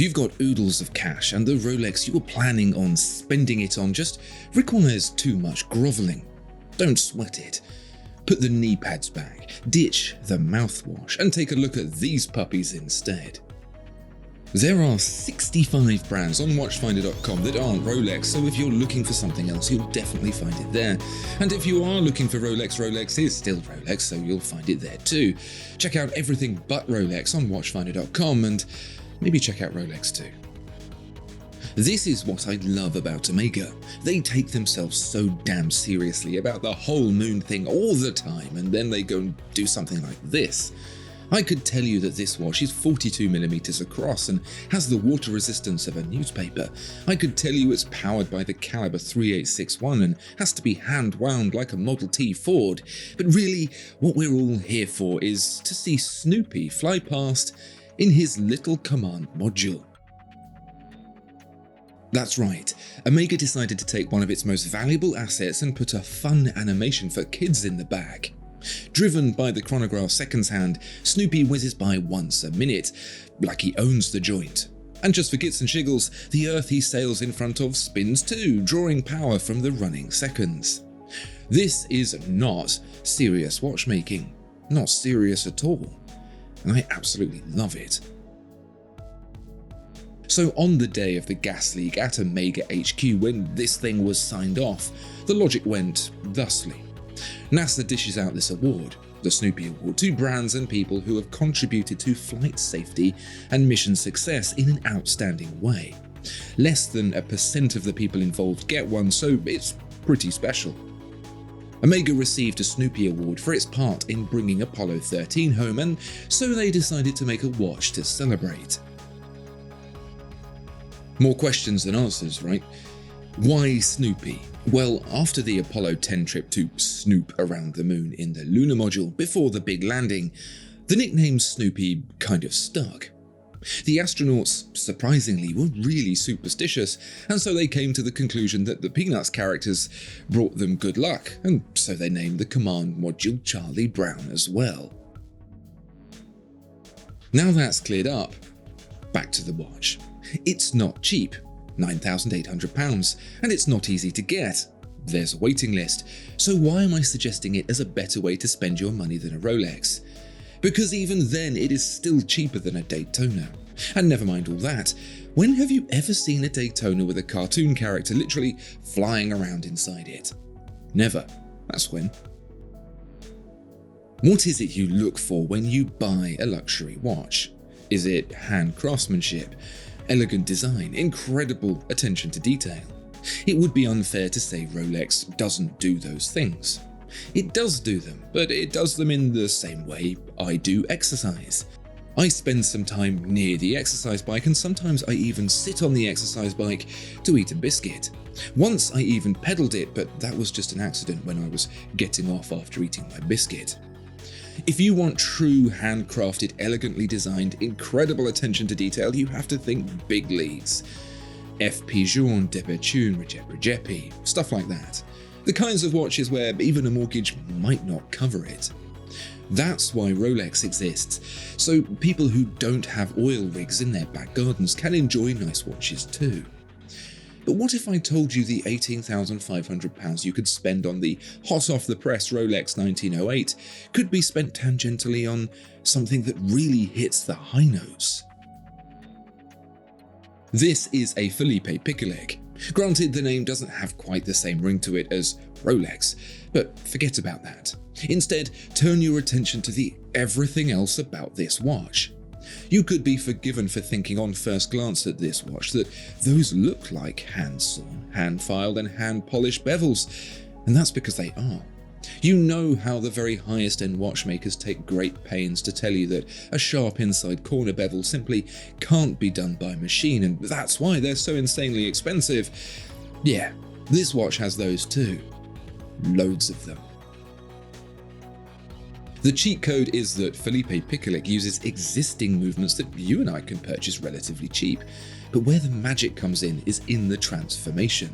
you've got oodles of cash and the Rolex you were planning on spending it on just requires too much groveling, don't sweat it. Put the knee pads back, ditch the mouthwash, and take a look at these puppies instead. There are 65 brands on watchfinder.com that aren't Rolex, so if you're looking for something else, you'll definitely find it there. And if you are looking for Rolex, Rolex is still Rolex, so you'll find it there too. Check out everything but Rolex on watchfinder.com and maybe check out Rolex too. This is what I love about Omega. They take themselves so damn seriously about the whole moon thing all the time, and then they go and do something like this. I could tell you that this watch is 42mm across and has the water resistance of a newspaper. I could tell you it's powered by the caliber 3861 and has to be hand wound like a Model T Ford. But really, what we're all here for is to see Snoopy fly past in his little command module. That's right, Omega decided to take one of its most valuable assets and put a fun animation for kids in the bag. Driven by the chronograph seconds hand, Snoopy whizzes by once a minute, like he owns the joint. And just for gits and shiggles, the Earth he sails in front of spins too, drawing power from the running seconds. This is not serious watchmaking, not serious at all, and I absolutely love it. So on the day of the gas leak at Omega HQ, when this thing was signed off, the logic went thusly. NASA dishes out this award, the Snoopy Award, to brands and people who have contributed to flight safety and mission success in an outstanding way. Less than 1% of the people involved get one, so it's pretty special. Omega received a Snoopy Award for its part in bringing Apollo 13 home, and so they decided to make a watch to celebrate. More questions than answers, right? Why Snoopy? Well, after the Apollo 10 trip to snoop around the moon in the lunar module before the big landing, the nickname Snoopy kind of stuck. The astronauts, surprisingly, were really superstitious, and so they came to the conclusion that the Peanuts characters brought them good luck, and so they named the command module Charlie Brown as well. Now that's cleared up, back to the watch. It's not cheap, £9,800, and it's not easy to get. There's a waiting list, so why am I suggesting it as a better way to spend your money than a Rolex? Because even then it is still cheaper than a Daytona. And never mind all that, when have you ever seen a Daytona with a cartoon character literally flying around inside it? Never, that's when. What is it you look for when you buy a luxury watch? Is it hand craftsmanship? Elegant design, incredible attention to detail? It would be unfair to say Rolex doesn't do those things. It does do them, but it does them in the same way I do exercise. I spend some time near the exercise bike, and sometimes I even sit on the exercise bike to eat a biscuit. Once I even pedaled it, but that was just an accident when I was getting off after eating my biscuit. If you want true handcrafted, elegantly designed, incredible attention to detail, you have to think big leagues. FP Journe, Debetune, Regepi, stuff like that. The kinds of watches where even a mortgage might not cover it. That's why Rolex exists, so people who don't have oil rigs in their back gardens can enjoy nice watches too. But what if I told you the £18,500 you could spend on the hot-off-the-press Rolex 1908 could be spent tangentially on something that really hits the high notes? This is a Felipe Pikullik. Granted, the name doesn't have quite the same ring to it as Rolex, but forget about that. Instead, turn your attention to the everything else about this watch. You could be forgiven for thinking on first glance at this watch that those look like hand-sawn, hand-filed and hand-polished bevels, and that's because they are. You know how the very highest end watchmakers take great pains to tell you that a sharp inside corner bevel simply can't be done by a machine, and that's why they're so insanely expensive. Yeah, this watch has those too. Loads of them. The cheat code is that Felipe Pikullik uses existing movements that you and I can purchase relatively cheap, but where the magic comes in is in the transformation.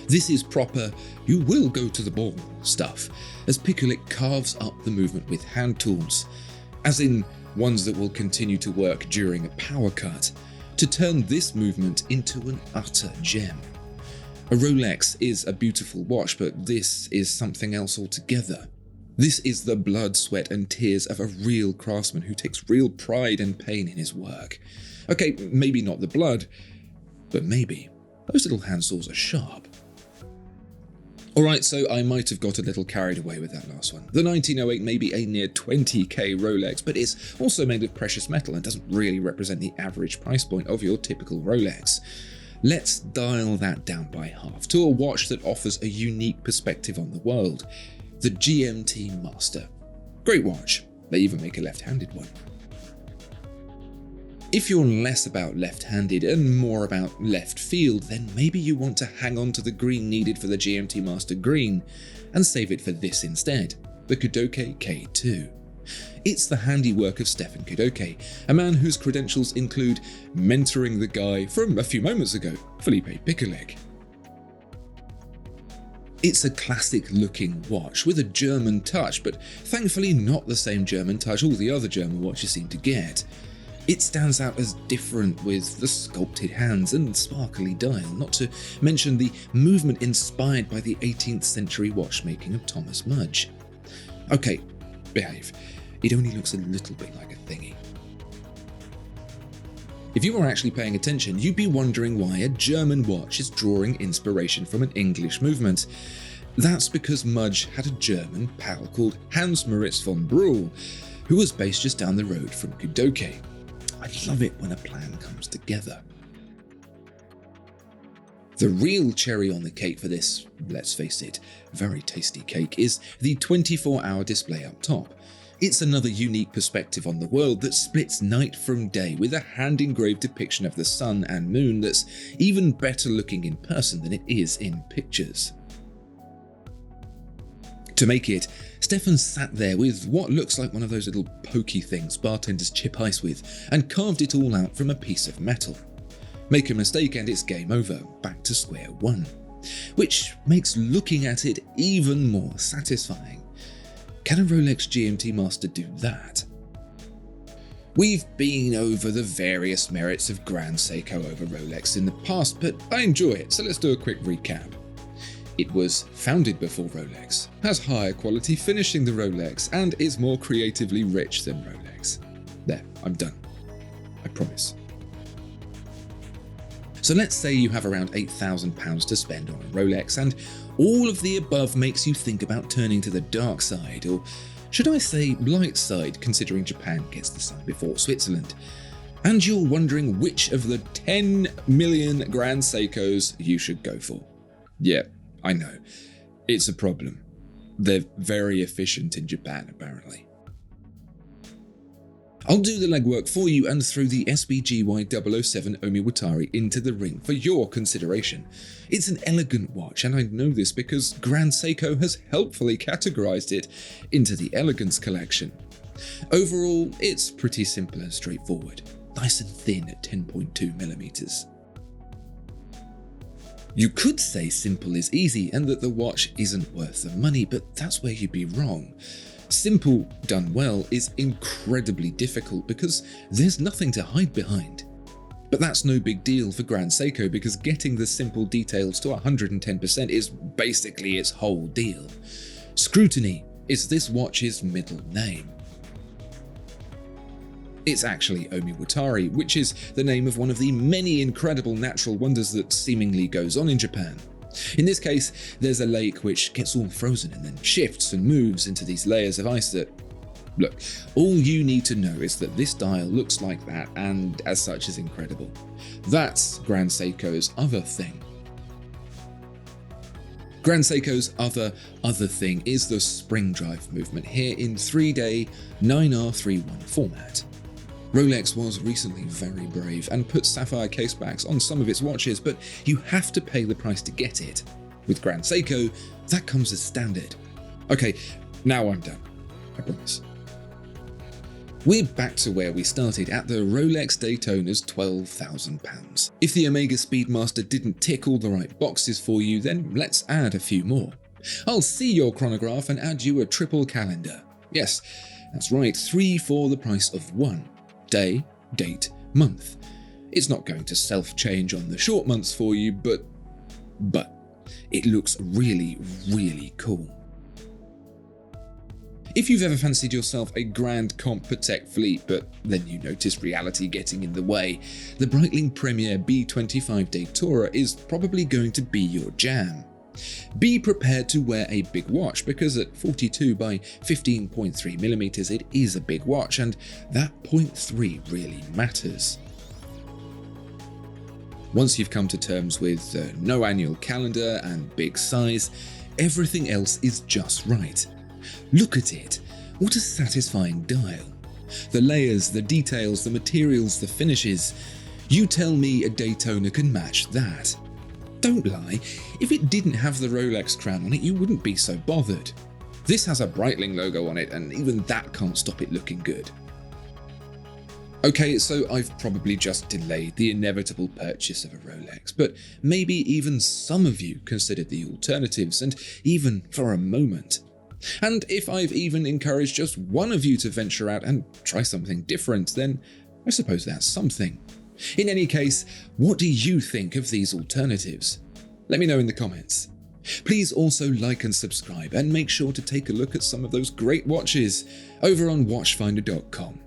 This is proper, you will go to the ball stuff, as Pikullik carves up the movement with hand tools, as in ones that will continue to work during a power cut, to turn this movement into an utter gem. A Rolex is a beautiful watch, but this is something else altogether. This is the blood, sweat and tears of a real craftsman who takes real pride and pain in his work. Okay, maybe not the blood, but maybe those little handsaws are sharp. Alright, so I might have got a little carried away with that last one. The 1908 may be a near 20k Rolex, but it's also made of precious metal and doesn't really represent the average price point of your typical Rolex. Let's dial that down by half to a watch that offers a unique perspective on the world. The GMT Master. Great watch. They even make a left-handed one. If you're less about left-handed and more about left field, then maybe you want to hang on to the green needed for the GMT Master Green and save it for this instead, the Kudoke K2. It's the handiwork of Stefan Kudoke, a man whose credentials include mentoring the guy from a few moments ago, Felipe Pikullik. It's a classic-looking watch with a German touch, but thankfully not the same German touch all the other German watches seem to get. It stands out as different with the sculpted hands and sparkly dial, not to mention the movement inspired by the 18th century watchmaking of Thomas Mudge. Okay, behave. It only looks a little bit like a thingy. If you were actually paying attention, you'd be wondering why a German watch is drawing inspiration from an English movement. That's because Mudge had a German pal called Hans Moritz von Bruhl, who was based just down the road from Kudoke. I love it when a plan comes together. The real cherry on the cake for this, let's face it, very tasty cake is the 24-hour display up top. It's another unique perspective on the world that splits night from day with a hand-engraved depiction of the sun and moon that's even better looking in person than it is in pictures. To make it, Stefan sat there with what looks like one of those little pokey things bartenders chip ice with and carved it all out from a piece of metal. Make a mistake and it's game over, back to square one. Which makes looking at it even more satisfying. Can a Rolex GMT Master do that? We've been over the various merits of Grand Seiko over Rolex in the past, but I enjoy it, so let's do a quick recap. It was founded before Rolex, has higher quality finishing than Rolex, and is more creatively rich than Rolex. There, I'm done. I promise. So let's say you have around £8,000 to spend on a Rolex, and all of the above makes you think about turning to the dark side, or should I say light side, considering Japan gets the sun before Switzerland. And you're wondering which of the 10 million Grand Seikos you should go for. Yeah, I know. It's a problem. They're very efficient in Japan, apparently. I'll do the legwork for you and throw the SBGY007 Omiwatari into the ring for your consideration. It's an elegant watch, and I know this because Grand Seiko has helpfully categorized it into the Elegance collection. Overall, it's pretty simple and straightforward, nice and thin at 10.2mm. You could say simple is easy and that the watch isn't worth the money, but that's where you'd be wrong. Simple done well is incredibly difficult because there's nothing to hide behind. But that's no big deal for Grand Seiko because getting the simple details to 110% is basically its whole deal. Scrutiny is this watch's middle name. It's actually Omiwatari, which is the name of one of the many incredible natural wonders that seemingly goes on in Japan. In this case, there's a lake which gets all frozen and then shifts and moves into these layers of ice that... Look, all you need to know is that this dial looks like that and as such is incredible. That's Grand Seiko's other thing. Grand Seiko's other thing is the spring drive movement here in 3-day 9R31 format. Rolex was recently very brave and put sapphire casebacks on some of its watches, but you have to pay the price to get it. With Grand Seiko, that comes as standard. Okay, now I'm done. I promise. We're back to where we started at the Rolex Daytona's £12,000. If the Omega Speedmaster didn't tick all the right boxes for you, then let's add a few more. I'll see your chronograph and add you a triple calendar. Yes, that's right, 3 for the price of 1. Day, date, month. It's not going to self-change on the short months for you, but it looks really, really cool. If you've ever fancied yourself a grand comp Patek Philippe, but then you notice reality getting in the way, the Breitling Premier B25 Datora is probably going to be your jam. Be prepared to wear a big watch, because at 42 by 15.3mm it is a big watch, and that 0.3 really matters. Once you've come to terms with no annual calendar and big size, everything else is just right. Look at it, what a satisfying dial. The layers, the details, the materials, the finishes. You tell me a Daytona can match that. Don't lie, if it didn't have the Rolex crown on it, you wouldn't be so bothered. This has a Breitling logo on it, and even that can't stop it looking good. Okay, so I've probably just delayed the inevitable purchase of a Rolex, but maybe even some of you considered the alternatives, and even for a moment. And if I've even encouraged just one of you to venture out and try something different, then I suppose that's something. In any case, what do you think of these alternatives? Let me know in the comments. Please also like and subscribe, and make sure to take a look at some of those great watches over on watchfinder.com.